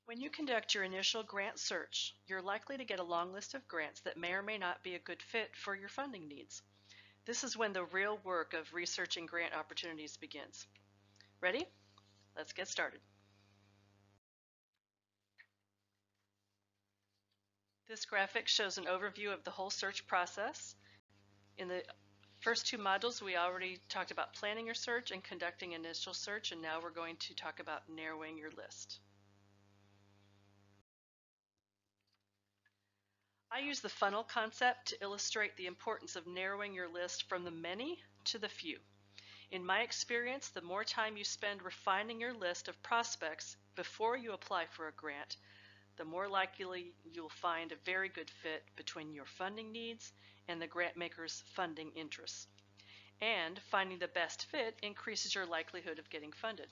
When you conduct your initial grant search, you're likely to get a long list of grants that may or may not be a good fit for your funding needs. This is when the real work of researching grant opportunities begins. Ready? Let's get started. This graphic shows an overview of the whole search process. In the first two modules, we already talked about planning your search and conducting initial search, and now we're going to talk about narrowing your list. I use the funnel concept to illustrate the importance of narrowing your list from the many to the few. In my experience, the more time you spend refining your list of prospects before you apply for a grant, the more likely you'll find a very good fit between your funding needs and the grant maker's funding interests. And finding the best fit increases your likelihood of getting funded.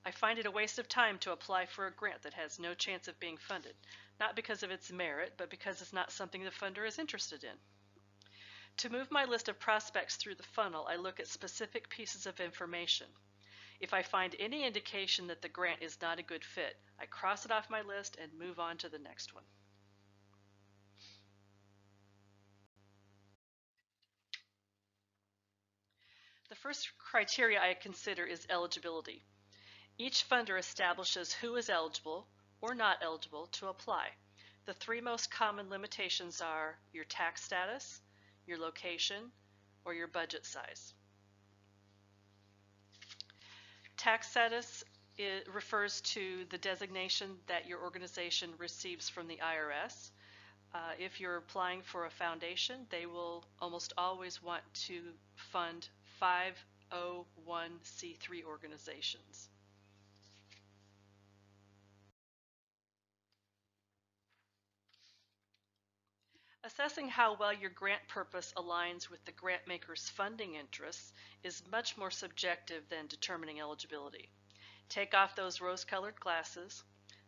I find it a waste of time to apply for a grant that has no chance of being funded, not because of its merit, but because it's not something the funder is interested in. To move my list of prospects through the funnel, I look at specific pieces of information. If I find any indication that the grant is not a good fit, I cross it off my list and move on to the next one. The first criteria I consider is eligibility. Each funder establishes who is eligible or not eligible to apply. The three most common limitations are your tax status, your location, or your budget size. Tax status refers to the designation that your organization receives from the IRS. If you're applying for a foundation, they will almost always want to fund 501c3 organizations. Assessing how well your grant purpose aligns with the grant maker's funding interests is much more subjective than determining eligibility. Take off those rose-colored glasses.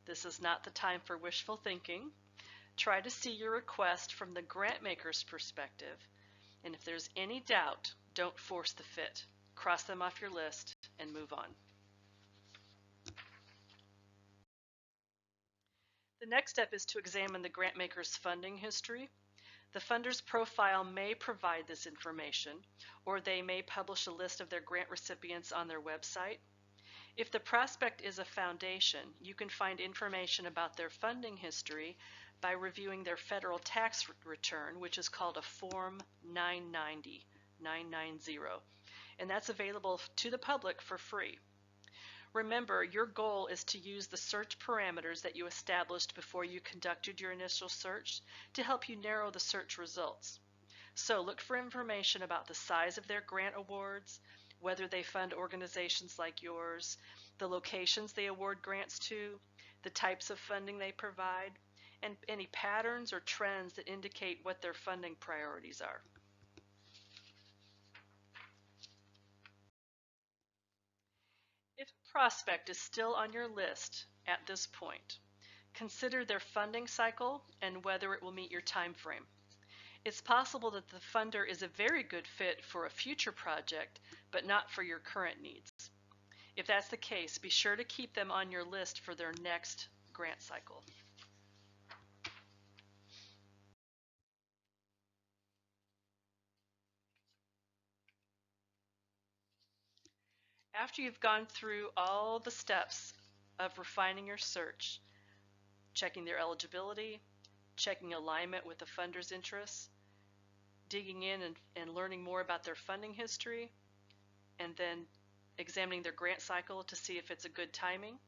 This is not the time for wishful thinking. Try to see your request from the grant maker's perspective, and if there's any doubt, don't force the fit. Cross them off your list and move on. The next step is to examine the grant maker's funding history. The funder's profile may provide this information, or they may publish a list of their grant recipients on their website. If the prospect is a foundation, you can find information about their funding history by reviewing their federal tax return, which is called a Form 990, and that's available to the public for free. Remember, your goal is to use the search parameters that you established before you conducted your initial search to help you narrow the search results. So look for information about the size of their grant awards, whether they fund organizations like yours, the locations they award grants to, the types of funding they provide, and any patterns or trends that indicate what their funding priorities are. If a prospect is still on your list at this point, consider their funding cycle and whether it will meet your time frame. It's possible that the funder is a very good fit for a future project, but not for your current needs. If that's the case, be sure to keep them on your list for their next grant cycle. After you've gone through all the steps of refining your search, checking their eligibility, checking alignment with the funder's interests, digging in and learning more about their funding history, and then examining their grant cycle to see if it's a good timing,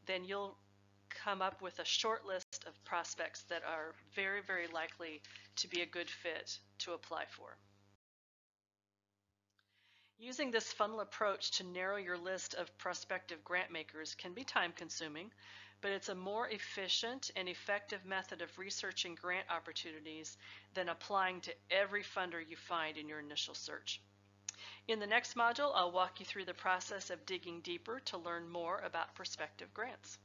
then you'll come up with a short list of prospects that are very, very likely to be a good fit to apply for. Using this funnel approach to narrow your list of prospective grant makers can be time-consuming, but it's a more efficient and effective method of researching grant opportunities than applying to every funder you find in your initial search. In the next module, I'll walk you through the process of digging deeper to learn more about prospective grants.